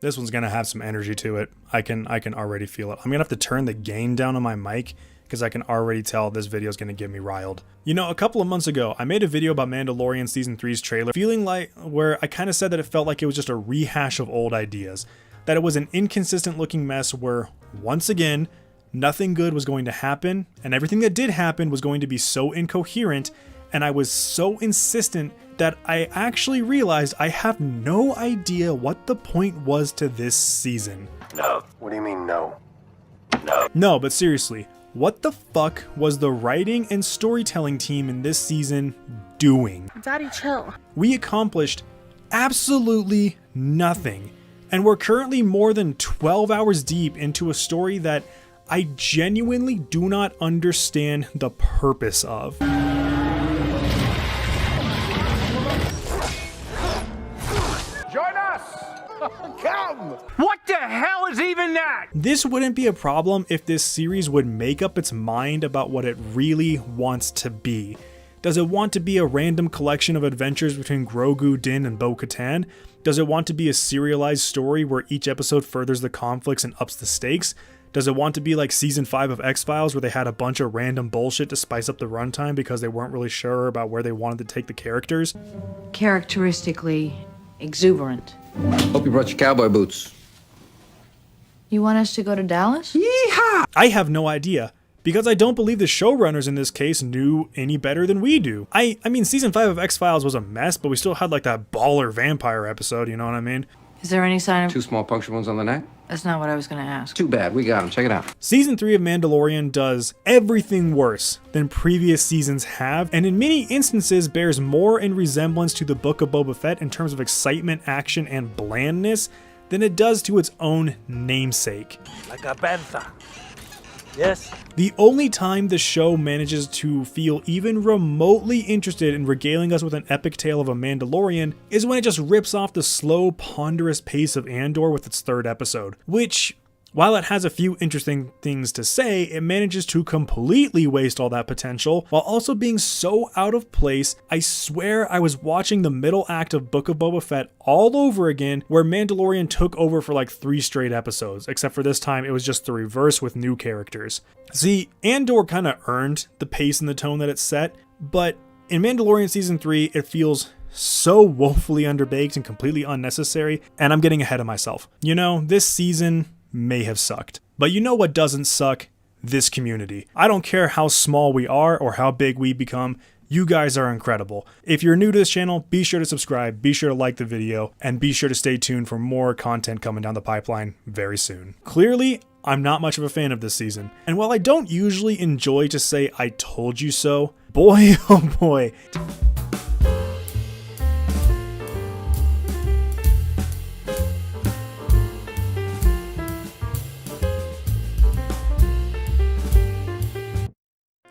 This one's gonna have some energy to it. I can already feel it. I'm gonna have to turn the gain down on my mic because I can already tell this video is gonna get me riled. You know, a couple of months ago, I made a video about Mandalorian Season 3's trailer, feeling like where I kind of said that it felt like it was just a rehash of old ideas. That it was an inconsistent looking mess where, once again, nothing good was going to happen, and everything that did happen was going to be so incoherent, and I was so insistent that I actually realized I have no idea what the point was to this season. No. What do you mean, no? No, but seriously, what the fuck was the writing and storytelling team in this season doing? Daddy, chill. We accomplished absolutely nothing, and we're currently more than 12 hours deep into a story that I genuinely do not understand the purpose of. Join us! Come! What the hell is even that? This wouldn't be a problem if this series would make up its mind about what it really wants to be. Does it want to be a random collection of adventures between Grogu, Din, and Bo-Katan? Does it want to be a serialized story where each episode furthers the conflicts and ups the stakes? Does it want to be like season 5 of X-Files where they had a bunch of random bullshit to spice up the runtime because they weren't really sure about where they wanted to take the characters? Characteristically exuberant. Hope you brought your cowboy boots. You want us to go to Dallas? Yeehaw! I have no idea, because I don't believe the showrunners in this case knew any better than we do. I mean, season 5 of X-Files was a mess, but we still had like that baller vampire episode, you know what I mean? Is there any sign of... 2 small puncture wounds on the neck? That's not what I was gonna ask. Too bad, we got him. Check it out. Season 3 of Mandalorian does everything worse than previous seasons have, and in many instances bears more in resemblance to the Book of Boba Fett in terms of excitement, action, and blandness than it does to its own namesake. Like a panther. Yes? The only time the show manages to feel even remotely interested in regaling us with an epic tale of a Mandalorian is when it just rips off the slow, ponderous pace of Andor with its 3rd episode, which, while it has a few interesting things to say, it manages to completely waste all that potential while also being so out of place. I swear I was watching the middle act of Book of Boba Fett all over again, where Mandalorian took over for like 3 straight episodes, except for this time it was just the reverse with new characters. See, Andor kind of earned the pace and the tone that it set, but in Mandalorian Season 3 it feels so woefully underbaked and completely unnecessary, and I'm getting ahead of myself. You know, this season may have sucked. But you know what doesn't suck? This community. I don't care how small we are or how big we become, you guys are incredible. If you're new to this channel, be sure to subscribe, be sure to like the video, and be sure to stay tuned for more content coming down the pipeline very soon. Clearly, I'm not much of a fan of this season, and while I don't usually enjoy to say I told you so, boy oh boy.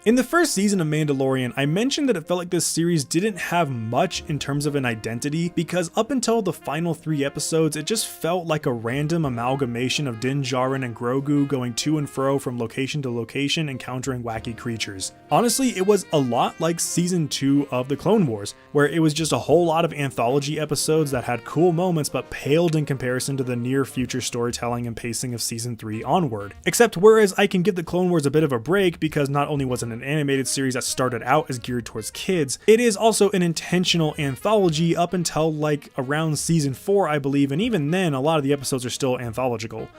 In the first season of Mandalorian, I mentioned that it felt like this series didn't have much in terms of an identity because up until the final 3 episodes, it just felt like a random amalgamation of Din Djarin and Grogu going to and fro from location to location encountering wacky creatures. Honestly, it was a lot like season 2 of the Clone Wars, where it was just a whole lot of anthology episodes that had cool moments but paled in comparison to the near future storytelling and pacing of season 3 onward. Except whereas I can give the Clone Wars a bit of a break because not only was it an animated series that started out as geared towards kids, it is also an intentional anthology up until like around season 4, I believe, and even then a lot of the episodes are still anthological.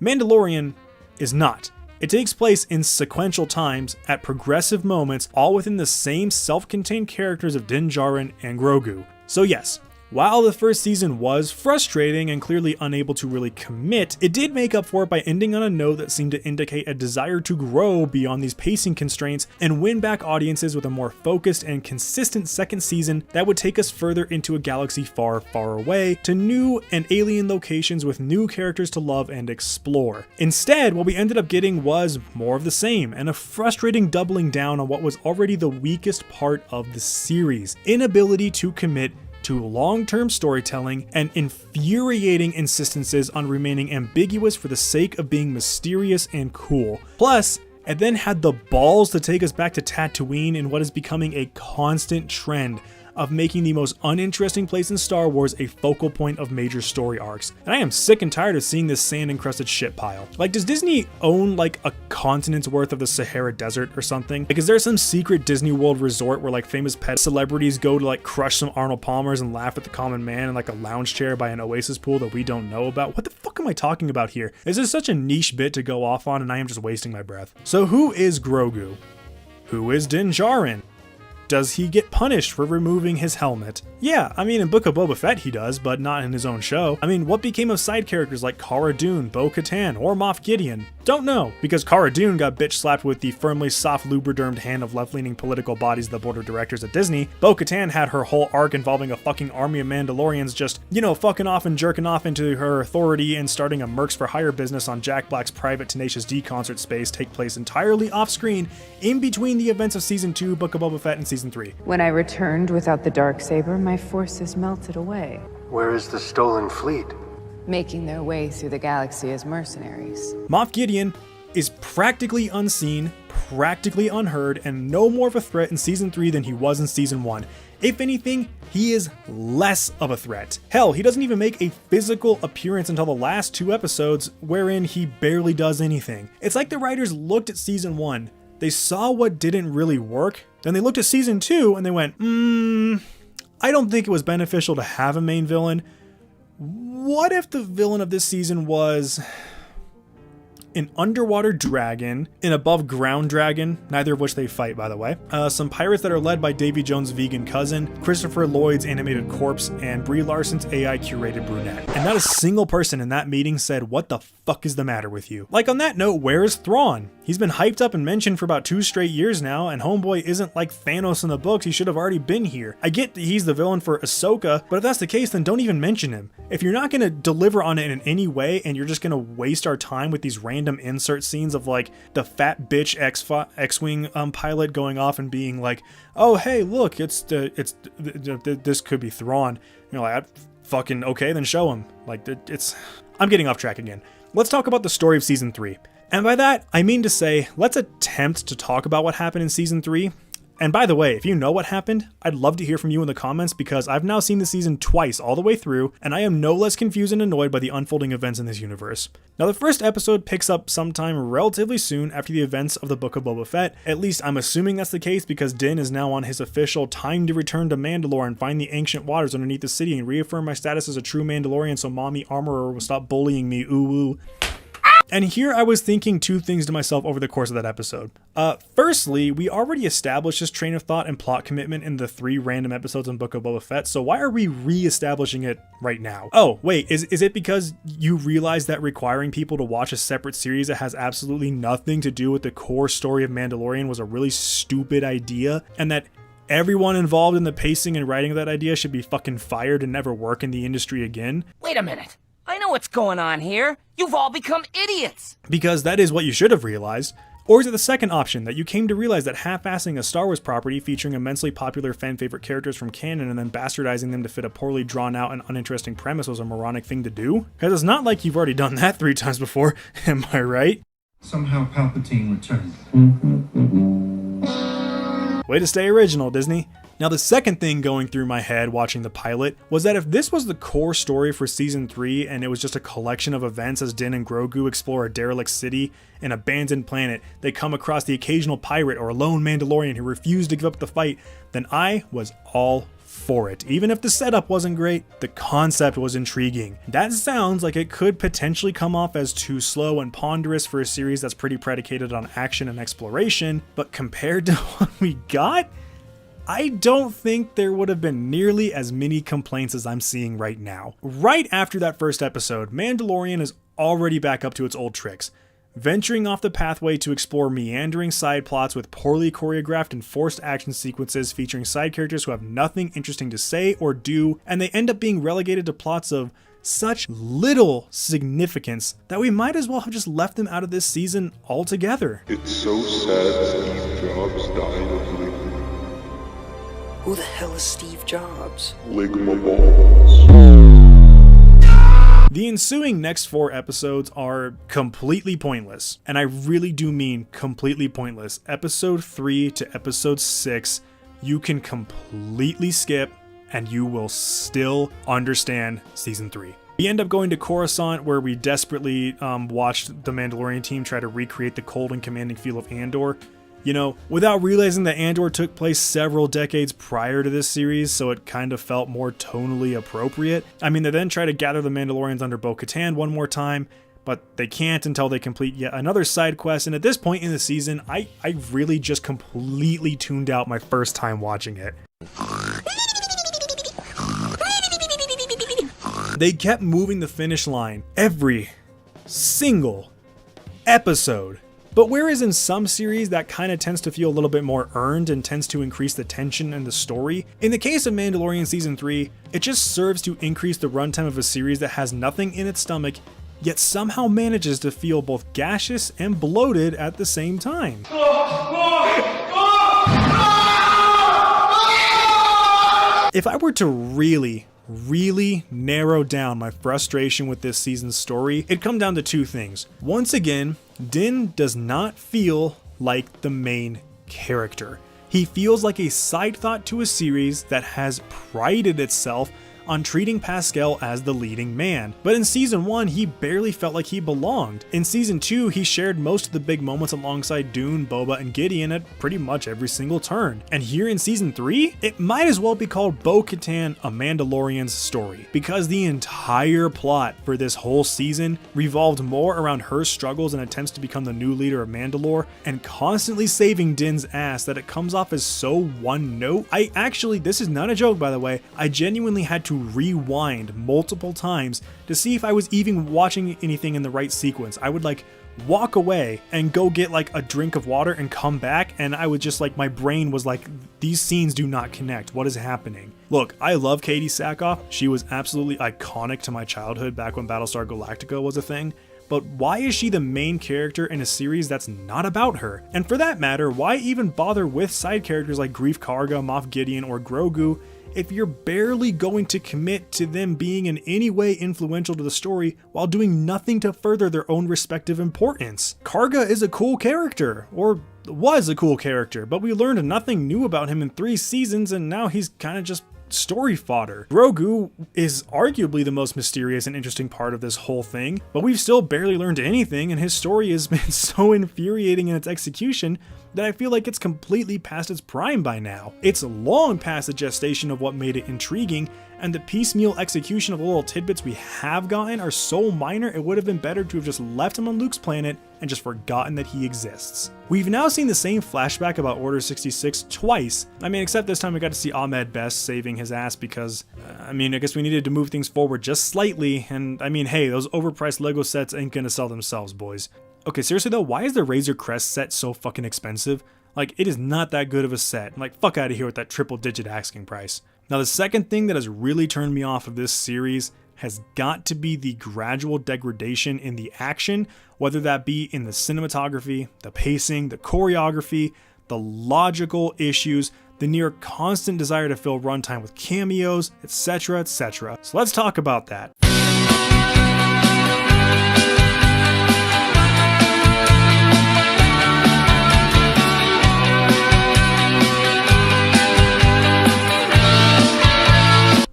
Mandalorian is not. It takes place in sequential times at progressive moments, all within the same self-contained characters of Din Djarin and Grogu. So yes, while the first season was frustrating and clearly unable to really commit, it did make up for it by ending on a note that seemed to indicate a desire to grow beyond these pacing constraints and win back audiences with a more focused and consistent second season that would take us further into a galaxy far, far away to new and alien locations with new characters to love and explore. Instead, what we ended up getting was more of the same and a frustrating doubling down on what was already the weakest part of the series: inability to commit to long-term storytelling and infuriating insistences on remaining ambiguous for the sake of being mysterious and cool. Plus, it then had the balls to take us back to Tatooine in what is becoming a constant trend of making the most uninteresting place in Star Wars a focal point of major story arcs. And I am sick and tired of seeing this sand-encrusted shit pile. Like, does Disney own like a continent's worth of the Sahara Desert or something? Like, is there some secret Disney World resort where like famous pet celebrities go to like crush some Arnold Palmers and laugh at the common man in like a lounge chair by an Oasis pool that we don't know about? What the fuck am I talking about here? This is such a niche bit to go off on, and I am just wasting my breath. So who is Grogu? Who is Din Djarin? Does he get punished for removing his helmet? Yeah, I mean, in Book of Boba Fett he does, but not in his own show. I mean, what became of side characters like Cara Dune, Bo-Katan, or Moff Gideon? Don't know, because Cara Dune got bitch slapped with the firmly soft lubridermed hand of left-leaning political bodies of the board of directors at Disney. Bo-Katan had her whole arc involving a fucking army of Mandalorians just, you know, fucking off and jerking off into her authority and starting a Mercs for Hire business on Jack Black's private Tenacious D concert space take place entirely off-screen in between the events of Season 2, Book of Boba Fett, and Season 3. When I returned without the Darksaber, my forces melted away, Where is the stolen fleet? making their way through the galaxy as mercenaries. Moff Gideon is practically unseen, practically unheard, and no more of a threat in Season 3 than he was in Season 1. If anything, he is less of a threat. Hell, he doesn't even make a physical appearance until the last 2 episodes, wherein he barely does anything. It's like the writers looked at Season 1, they saw what didn't really work, then they looked at Season 2 and they went, I don't think it was beneficial to have a main villain. What if the villain of this season was an underwater dragon, an above ground dragon, neither of which they fight, by the way, some pirates that are led by Davy Jones' vegan cousin, Christopher Lloyd's animated corpse, and Brie Larson's AI curated brunette. And not a single person in that meeting said, what the fuck is the matter with you? Like, on that note, where is Thrawn? He's been hyped up and mentioned for about 2 straight years now, and homeboy isn't like Thanos in the books. He should have already been here. I get that he's the villain for Ahsoka, but if that's the case, then don't even mention him. If you're not going to deliver on it in any way, and you're just going to waste our time with these random insert scenes of like the fat bitch X-Wing pilot going off and being like, oh hey, look, this could be Thrawn. You're like, fucking okay, then show him. Like, I'm getting off track again. Let's talk about the story of Season 3. And by that, I mean to say, let's attempt to talk about what happened in Season 3. And by the way, if you know what happened, I'd love to hear from you in the comments, because I've now seen the season twice all the way through, and I am no less confused and annoyed by the unfolding events in this universe. Now, the first episode picks up sometime relatively soon after the events of the Book of Boba Fett. At least I'm assuming that's the case, because Din is now on his official time to return to Mandalore and find the ancient waters underneath the city and reaffirm my status as a true Mandalorian so Mommy Armorer will stop bullying me, ooh woo. And here I was thinking 2 things to myself over the course of that episode. Firstly, we already established this train of thought and plot commitment in the 3 random episodes in Book of Boba Fett, so why are we re-establishing it right now? Oh, wait, is it because you realize that requiring people to watch a separate series that has absolutely nothing to do with the core story of Mandalorian was a really stupid idea, and that everyone involved in the pacing and writing of that idea should be fucking fired and never work in the industry again? Wait a minute. I know what's going on here. You've all become idiots. Because that is what you should have realized. Or is it the second option, that you came to realize that half-assing a Star Wars property featuring immensely popular fan-favorite characters from canon and then bastardizing them to fit a poorly drawn-out and uninteresting premise was a moronic thing to do? Because it's not like you've already done that 3 times before, am I right? Somehow Palpatine returned. Way to stay original, Disney. Now, the second thing going through my head watching the pilot was that if this was the core story for Season 3 and it was just a collection of events as Din and Grogu explore a derelict city, an abandoned planet, they come across the occasional pirate or a lone Mandalorian who refused to give up the fight, then I was all for it. Even if the setup wasn't great, the concept was intriguing. That sounds like it could potentially come off as too slow and ponderous for a series that's pretty predicated on action and exploration, but compared to what we got, I don't think there would have been nearly as many complaints as I'm seeing right now. Right after that first episode, Mandalorian is already back up to its old tricks, venturing off the pathway to explore meandering side plots with poorly choreographed and forced action sequences featuring side characters who have nothing interesting to say or do, and they end up being relegated to plots of such little significance that we might as well have just left them out of this season altogether. It's so sad Steve Jobs died of ligma. Who the hell is Steve Jobs? Ligma balls. The ensuing next 4 episodes are completely pointless, and I really do mean completely pointless. Episode 3 to episode 6, you can completely skip and you will still understand season 3. We end up going to Coruscant, where we desperately watched the Mandalorian team try to recreate the cold and commanding feel of Andor. You know, without realizing that Andor took place several decades prior to this series, so it kind of felt more tonally appropriate. I mean, they then try to gather the Mandalorians under Bo-Katan one more time, but they can't until they complete yet another side quest, and at this point in the season, I really just completely tuned out my first time watching it. They kept moving the finish line every single episode. But whereas in some series that kind of tends to feel a little bit more earned and tends to increase the tension and the story, in the case of Mandalorian Season 3, it just serves to increase the runtime of a series that has nothing in its stomach, yet somehow manages to feel both gaseous and bloated at the same time. If I were to really narrow down my frustration with this season's story, it'd come down to two things. Once again, Din does not feel like the main character. He feels like a side thought to a series that has prided itself on treating Pascal as the leading man. But in season 1, he barely felt like he belonged. In season 2, he shared most of the big moments alongside Dune, Boba, and Gideon at pretty much every single turn. And here in season 3, it might as well be called Bo-Katan, a Mandalorian's story, because the entire plot for this whole season revolved more around her struggles and attempts to become the new leader of Mandalore, and constantly saving Din's ass that it comes off as so one note. This is not a joke, by the way, I genuinely had to rewind multiple times to see if I was even watching anything in the right sequence. I would walk away and go get a drink of water and come back, and I would just my brain was these scenes do not connect. What is happening? Look, I love Katie Sackhoff. She was absolutely iconic to my childhood back when Battlestar Galactica was a thing. But why is she the main character in a series that's not about her? And for that matter, why even bother with side characters like Greef Karga, Moff Gideon, or Grogu if you're barely going to commit to them being in any way influential to the story while doing nothing to further their own respective importance? Karga is a cool character, or was a cool character, but we learned nothing new about him in 3 seasons, and now he's kind of just story fodder. Grogu is arguably the most mysterious and interesting part of this whole thing, but we've still barely learned anything, and his story has been so infuriating in its execution that I feel like it's completely past its prime by now. It's long past the gestation of what made it intriguing, and the piecemeal execution of the little tidbits we have gotten are so minor it would have been better to have just left him on Luke's planet and just forgotten that he exists. We've now seen the same flashback about Order 66 twice. I mean, except this time we got to see Ahmed Best saving his ass because, I guess we needed to move things forward just slightly, and hey, those overpriced Lego sets ain't gonna sell themselves, boys. Okay, seriously though, why is the Razor Crest set so fucking expensive? It is not that good of a set. Fuck out of here with that triple-digit asking price. Now, the second thing that has really turned me off of this series has got to be the gradual degradation in the action, whether that be in the cinematography, the pacing, the choreography, the logical issues, the near constant desire to fill runtime with cameos, etc., etc. So let's talk about that.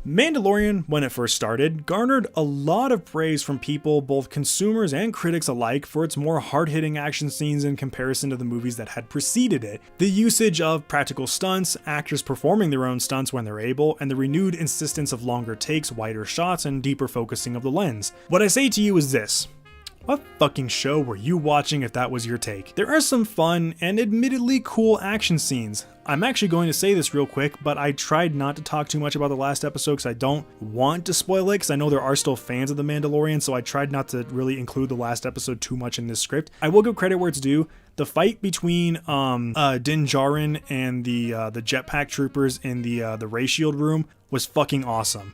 Mandalorian, when it first started, garnered a lot of praise from people, both consumers and critics alike, for its more hard-hitting action scenes in comparison to the movies that had preceded it. The usage of practical stunts, actors performing their own stunts when they're able, and the renewed insistence of longer takes, wider shots, and deeper focusing of the lens. What I say to you is this: what fucking show were you watching if that was your take? There are some fun and admittedly cool action scenes. I'm actually going to say this real quick, but I tried not to talk too much about the last episode because I don't want to spoil it, because I know there are still fans of The Mandalorian, so I tried not to really include the last episode too much in this script. I will give credit where it's due. The fight between Din Djarin and the jetpack troopers in the ray shield room was fucking awesome.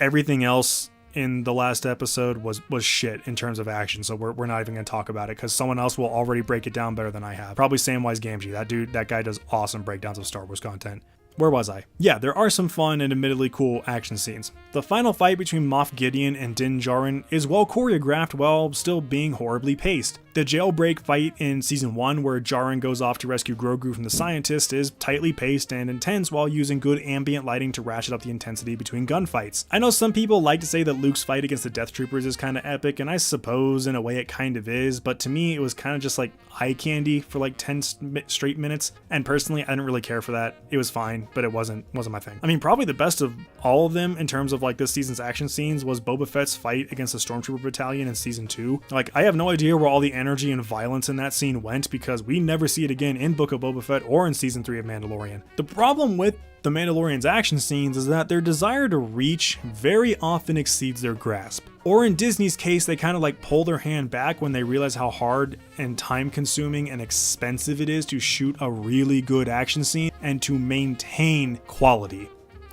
Everything else in the last episode was shit in terms of action, so we're not even going to talk about it because someone else will already break it down better than I have. Probably Samwise Gamgee. That guy does awesome breakdowns of Star Wars content. Where was I? Yeah, there are some fun and admittedly cool action scenes. The final fight between Moff Gideon and Din Djarin is well choreographed while still being horribly paced. The jailbreak fight in Season 1 where Djarin goes off to rescue Grogu from the scientist is tightly paced and intense while using good ambient lighting to ratchet up the intensity between gunfights. I know some people like to say that Luke's fight against the Death Troopers is kind of epic, and I suppose in a way it kind of is, but to me it was kind of just like eye candy for like 10 straight minutes, and personally I didn't really care for that. It was fine, but it wasn't my thing. I mean, probably the best of all of them in terms of like this season's action scenes was Boba Fett's fight against the Stormtrooper Battalion in Season 2. Like, I have no idea where all the energy and violence in that scene went because we never see it again in Book of Boba Fett or in Season 3 of Mandalorian. The problem with the Mandalorian's action scenes is that their desire to reach very often exceeds their grasp. Or in Disney's case, they kind of like pull their hand back when they realize how hard and time consuming and expensive it is to shoot a really good action scene and to maintain quality.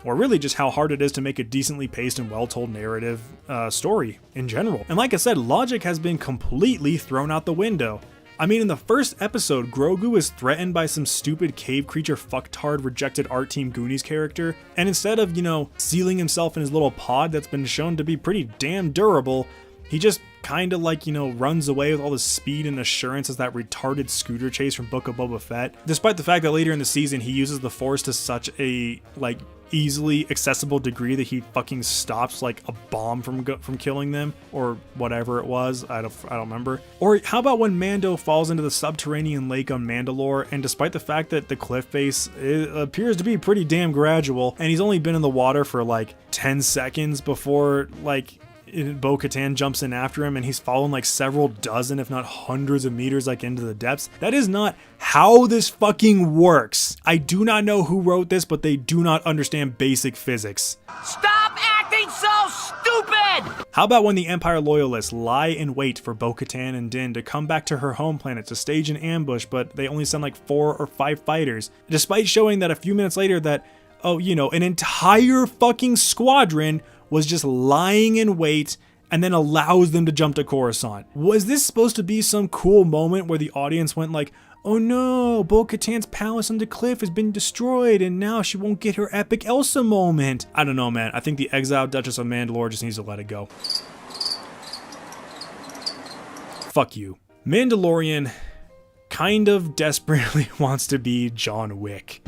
Or really just how hard it is to make a decently paced and well-told narrative story in general. And like I said, logic has been completely thrown out the window. I mean, in the first episode, Grogu is threatened by some stupid cave creature fucktard rejected Art Team Goonies character, and instead of, sealing himself in his little pod that's been shown to be pretty damn durable, he just kind of like, runs away with all the speed and assurance as that retarded scooter chase from Book of Boba Fett, despite the fact that later in the season he uses the Force to such a, easily accessible degree that he fucking stops like a bomb from killing them or whatever it was. I don't remember. Or how about when Mando falls into the subterranean lake on Mandalore, and despite the fact that the cliff face appears to be pretty damn gradual and he's only been in the water for like 10 seconds before Bo-Katan jumps in after him and he's fallen like several dozen if not hundreds of meters into the depths. That is not how this fucking works. I do not know who wrote this, but they do not understand basic physics. Stop acting so stupid! How about when the Empire loyalists lie in wait for Bo-Katan and Din to come back to her home planet to stage an ambush, but they only send like 4 or 5 fighters, despite showing that a few minutes later that, an entire fucking squadron was just lying in wait and then allows them to jump to Coruscant. Was this supposed to be some cool moment where the audience went like, oh no, Bo-Katan's palace on the cliff has been destroyed and now she won't get her epic Elsa moment? I don't know, man. I think the exiled Duchess of Mandalore just needs to let it go. Fuck you. Mandalorian kind of desperately wants to be John Wick.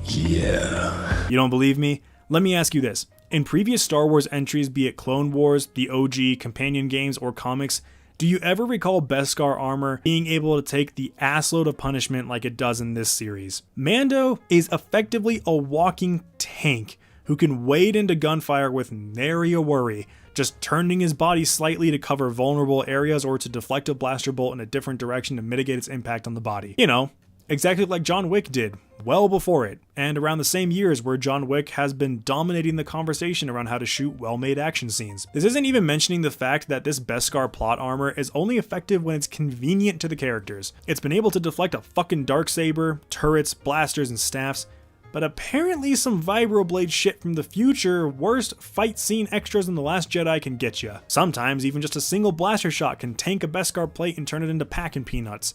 Yeah. You don't believe me? Let me ask you this. In previous Star Wars entries, be it Clone Wars, the OG, companion games, or comics, do you ever recall Beskar armor being able to take the assload of punishment like it does in this series? Mando is effectively a walking tank who can wade into gunfire with nary a worry, just turning his body slightly to cover vulnerable areas or to deflect a blaster bolt in a different direction to mitigate its impact on the body. Exactly like John Wick did, well before it, and around the same years where John Wick has been dominating the conversation around how to shoot well-made action scenes. This isn't even mentioning the fact that this Beskar plot armor is only effective when it's convenient to the characters. It's been able to deflect a fucking darksaber, turrets, blasters, and staffs, but apparently some vibroblade shit from the future worst fight scene extras in The Last Jedi can get ya. Sometimes even just a single blaster shot can tank a Beskar plate and turn it into packin' peanuts.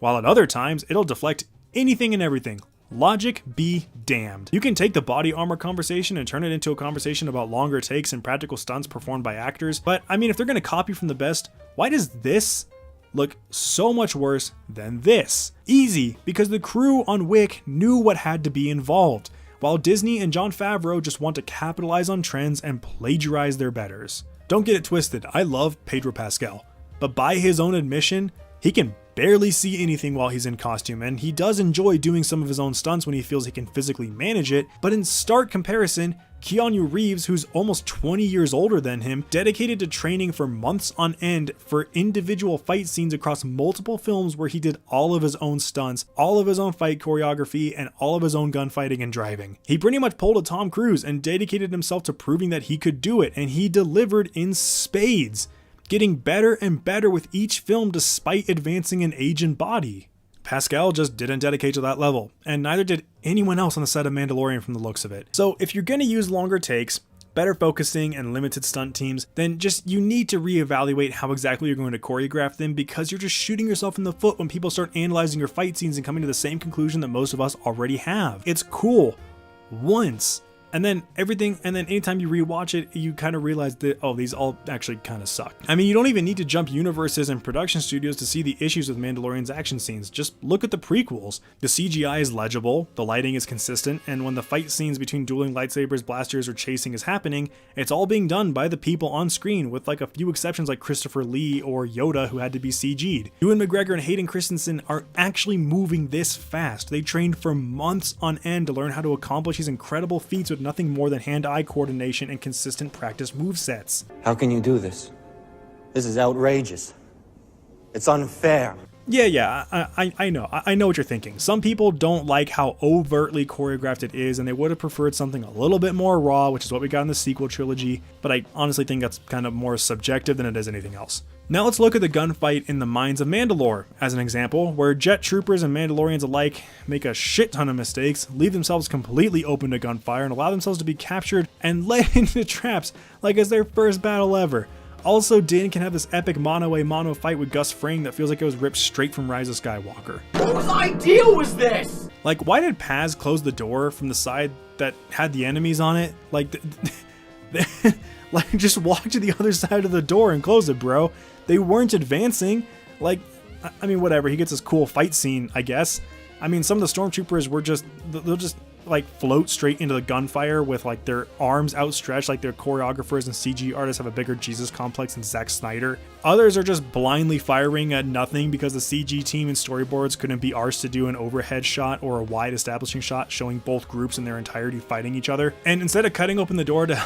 While at other times, it'll deflect anything and everything. Logic be damned. You can take the body armor conversation and turn it into a conversation about longer takes and practical stunts performed by actors, but I mean, if they're gonna copy from the best, why does this look so much worse than this? Easy, because the crew on Wick knew what had to be involved, while Disney and Jon Favreau just want to capitalize on trends and plagiarize their betters. Don't get it twisted, I love Pedro Pascal, but by his own admission, he can barely see anything while he's in costume, and he does enjoy doing some of his own stunts when he feels he can physically manage it, but in stark comparison, Keanu Reeves, who's almost 20 years older than him, dedicated to training for months on end for individual fight scenes across multiple films where he did all of his own stunts, all of his own fight choreography, and all of his own gunfighting and driving. He pretty much pulled a Tom Cruise and dedicated himself to proving that he could do it, and he delivered in spades, getting better and better with each film despite advancing in age and body. Pascal just didn't dedicate to that level, and neither did anyone else on the set of Mandalorian from the looks of it. So if you're gonna use longer takes, better focusing, and limited stunt teams, then just you need to reevaluate how exactly you're going to choreograph them, because you're just shooting yourself in the foot when people start analyzing your fight scenes and coming to the same conclusion that most of us already have. It's cool once, and then anytime you rewatch it, you kind of realize that, oh, these all actually kind of suck. I mean, you don't even need to jump universes and production studios to see the issues with Mandalorian's action scenes. Just look at the prequels. The CGI is legible, the lighting is consistent, and when the fight scenes between dueling lightsabers, blasters, or chasing is happening, it's all being done by the people on screen, with like a few exceptions like Christopher Lee or Yoda, who had to be CG'd. Ewan McGregor and Hayden Christensen are actually moving this fast. They trained for months on end to learn how to accomplish these incredible feats with nothing more than hand-eye coordination and consistent practice movesets. How can you do this? This is outrageous. It's unfair. Yeah, I know. I know what you're thinking. Some people don't like how overtly choreographed it is, and they would have preferred something a little bit more raw, which is what we got in the sequel trilogy, but I honestly think that's kind of more subjective than it is anything else. Now let's look at the gunfight in the Mines of Mandalore as an example, where jet troopers and Mandalorians alike make a shit ton of mistakes, leave themselves completely open to gunfire, and allow themselves to be captured and led into traps like it's their first battle ever. Also, Din can have this epic mono-a-mono fight with Gus Fring that feels like it was ripped straight from Rise of Skywalker. Whose idea was this? Like, why did Paz close the door from the side that had the enemies on it? Like, like, just walk to the other side of the door and close it, bro. They weren't advancing. Like, I mean, whatever. He gets this cool fight scene, I guess. I mean, some of the stormtroopers were they'll just like float straight into the gunfire with like their arms outstretched, like their choreographers and CG artists have a bigger Jesus complex than Zack Snyder. Others are just blindly firing at nothing because the CG team and storyboards couldn't be arsed to do an overhead shot or a wide establishing shot showing both groups in their entirety fighting each other. And instead of cutting open the door to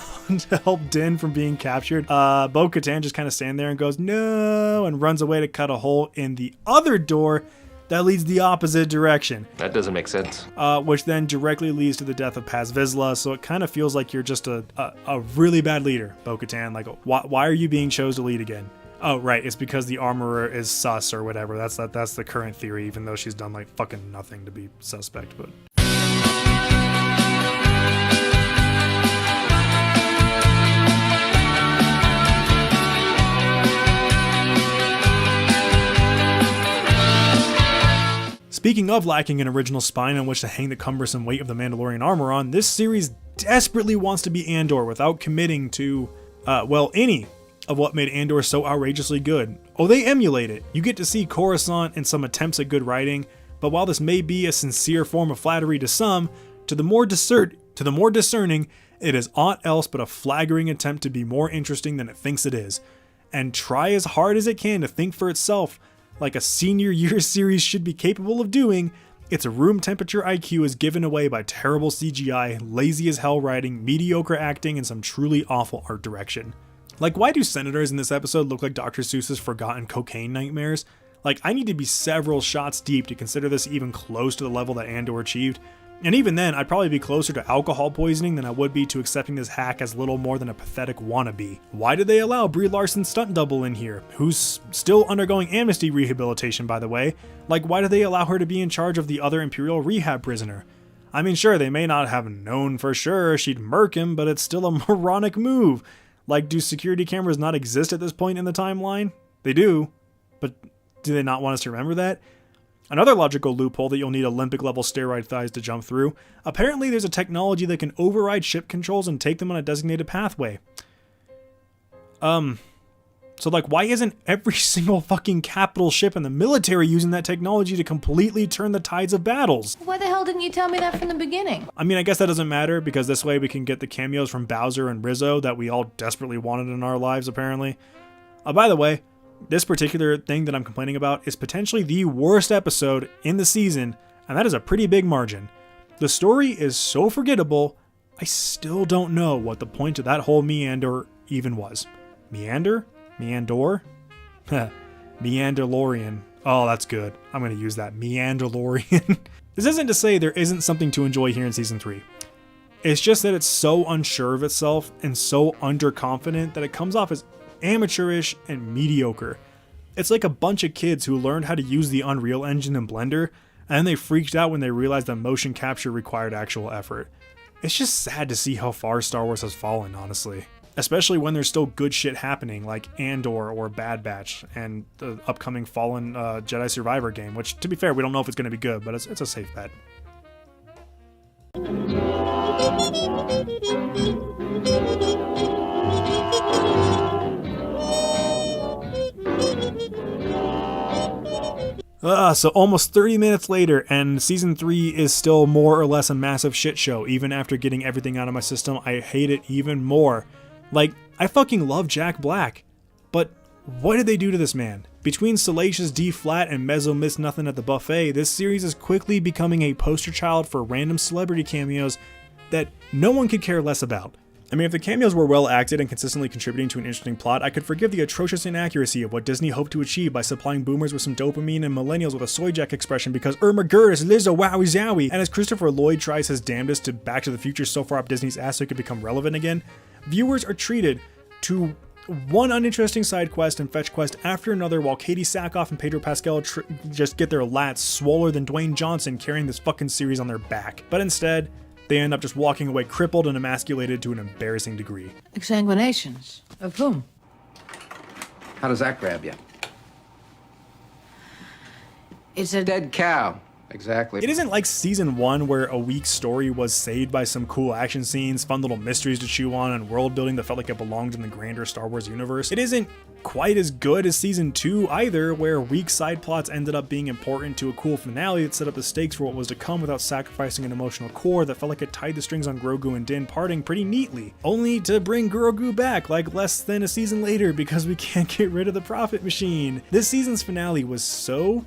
help Din from being captured, Bo-Katan just kind of stands there and goes, no, and runs away to cut a hole in the other door that leads the opposite direction. That doesn't make sense. Which then directly leads to the death of Paz Vizsla, so it kind of feels like you're just a really bad leader, Bo-Katan. Like, why are you being chosen to lead again? Oh, right, it's because the armorer is sus or whatever. That's the current theory, even though she's done like fucking nothing to be suspect, but... Speaking of lacking an original spine on which to hang the cumbersome weight of the Mandalorian armor on, this series desperately wants to be Andor without committing to, any of what made Andor so outrageously good. Oh, they emulate it. You get to see Coruscant and some attempts at good writing, but while this may be a sincere form of flattery to some, to the more discerning, it is aught else but a flattering attempt to be more interesting than it thinks it is, and try as hard as it can to think for itself, like a senior year series should be capable of doing. Its room temperature IQ is given away by terrible CGI, lazy as hell writing, mediocre acting, and some truly awful art direction. Like, why do senators in this episode look like Dr. Seuss's forgotten cocaine nightmares? Like, I need to be several shots deep to consider this even close to the level that Andor achieved. And even then, I'd probably be closer to alcohol poisoning than I would be to accepting this hack as little more than a pathetic wannabe. Why did they allow Brie Larson's stunt double in here, who's still undergoing amnesty rehabilitation, by the way? Like, why did they allow her to be in charge of the other Imperial rehab prisoner? I mean, sure, they may not have known for sure she'd murk him, but it's still a moronic move. Like, do security cameras not exist at this point in the timeline? They do, but do they not want us to remember that? Another logical loophole that you'll need Olympic-level steroid thighs to jump through. Apparently there's a technology that can override ship controls and take them on a designated pathway. So like, why isn't every single fucking capital ship in the military using that technology to completely turn the tides of battles? Why the hell didn't you tell me that from the beginning? I mean, I guess that doesn't matter, because this way we can get the cameos from Bowser and Rizzo that we all desperately wanted in our lives, apparently. By the way, this particular thing that I'm complaining about is potentially the worst episode in the season, and that is a pretty big margin. The story is so forgettable, I still don't know what the point of that whole meander even was. Meander? Meandor? Mandalorian. Oh, that's good. I'm going to use that. Mandalorian. This isn't to say there isn't something to enjoy here in Season 3. It's just that it's so unsure of itself and so underconfident that it comes off as amateurish and mediocre. It's like a bunch of kids who learned how to use the Unreal Engine in Blender, and then they freaked out when they realized that motion capture required actual effort. It's just sad to see how far Star Wars has fallen, honestly. Especially when there's still good shit happening, like Andor or Bad Batch, and the upcoming Fallen Jedi Survivor game, which, to be fair, we don't know if it's going to be good, but it's a safe bet. So almost 30 minutes later, and season 3 is still more or less a massive shit show. Even after getting everything out of my system, I hate it even more. Like, I fucking love Jack Black, but what did they do to this man? Between Salacious D-Flat and Mezzo Miss Nothing at the Buffet, this series is quickly becoming a poster child for random celebrity cameos that no one could care less about. I mean, if the cameos were well acted and consistently contributing to an interesting plot, I could forgive the atrocious inaccuracy of what Disney hoped to achieve by supplying boomers with some dopamine and millennials with a soy jack expression because Irma Gerd is Lizzo Wowie Zowie, and as Christopher Lloyd tries his damnedest to Back to the Future so far up Disney's ass so it could become relevant again, viewers are treated to one uninteresting side quest and fetch quest after another while Katie Sackhoff and Pedro Pascal just get their lats swoller than Dwayne Johnson carrying this fucking series on their back. But instead, they end up just walking away crippled and emasculated to an embarrassing degree. Exsanguinations? Of whom? How does that grab you? It's a Dead cow. Exactly. It isn't like season 1 where a weak story was saved by some cool action scenes, fun little mysteries to chew on, and world building that felt like it belonged in the grander Star Wars universe. It isn't quite as good as season 2 either, where weak side plots ended up being important to a cool finale that set up the stakes for what was to come without sacrificing an emotional core that felt like it tied the strings on Grogu and Din parting pretty neatly, only to bring Grogu back like less than a season later because we can't get rid of the profit machine. This season's finale was so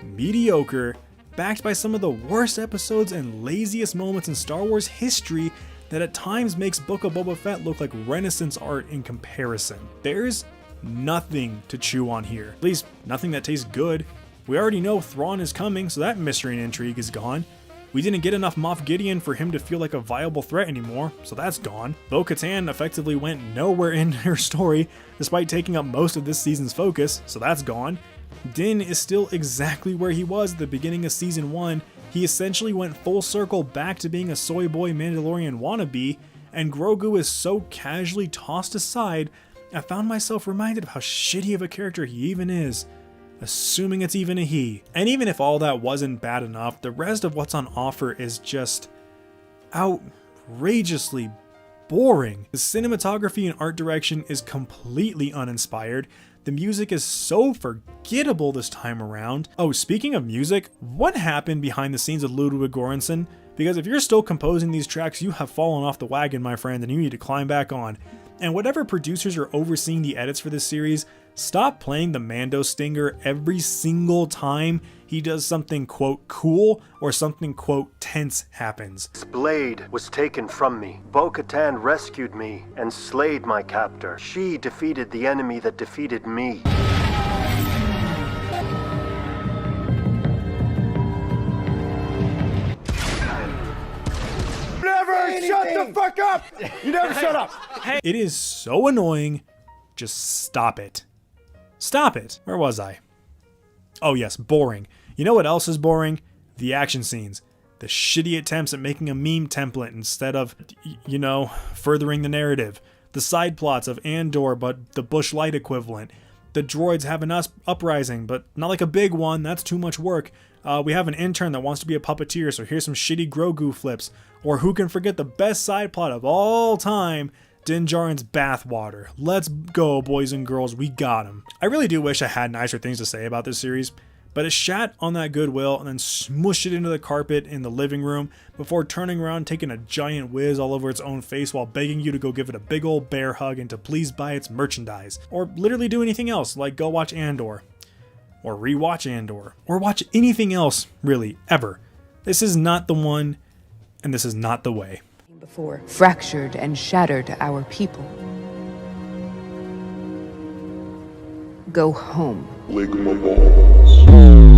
mediocre, backed by some of the worst episodes and laziest moments in Star Wars history that at times makes Book of Boba Fett look like Renaissance art in comparison. There's nothing to chew on here, at least nothing that tastes good. We already know Thrawn is coming, so that mystery and intrigue is gone. We didn't get enough Moff Gideon for him to feel like a viable threat anymore, so that's gone. Bo-Katan effectively went nowhere in her story, despite taking up most of this season's focus, so that's gone. Din is still exactly where he was at the beginning of season 1. He essentially went full circle back to being a soy boy Mandalorian wannabe, and Grogu is so casually tossed aside, I found myself reminded of how shitty of a character he even is, assuming it's even a he. And even if all that wasn't bad enough, the rest of what's on offer is just outrageously boring. The cinematography and art direction is completely uninspired. The music is so forgettable this time around. Oh, speaking of music, what happened behind the scenes with Ludwig Göransson? Because if you're still composing these tracks, you have fallen off the wagon, my friend, and you need to climb back on. And whatever producers are overseeing the edits for this series, stop playing the Mando stinger every single time he does something quote cool or something quote tense happens. This blade was taken from me. Bo-Katan rescued me and slayed my captor. She defeated the enemy that defeated me. Never shut the fuck up! You never shut up! It is so annoying. Just stop it. Stop it. Where was I? Oh yes, boring. You know what else is boring? The action scenes. The shitty attempts at making a meme template instead of, you know, furthering the narrative. The side plots of Andor but the Bush Light equivalent. The droids have an uprising, but not like a big one, that's too much work. We have an intern that wants to be a puppeteer, so here's some shitty Grogu flips. Or who can forget the best side plot of all time, Din Djarin's bathwater. Let's go, boys and girls, we got him. I really do wish I had nicer things to say about this series, but it shat on that goodwill and then smushed it into the carpet in the living room before turning around, taking a giant whiz all over its own face while begging you to go give it a big old bear hug and to please buy its merchandise. Or literally do anything else, like go watch Andor. Or rewatch Andor. Or watch anything else, really, ever. This is not the one, and this is not the way. Before fractured and shattered our people. Go home. Lick my balls.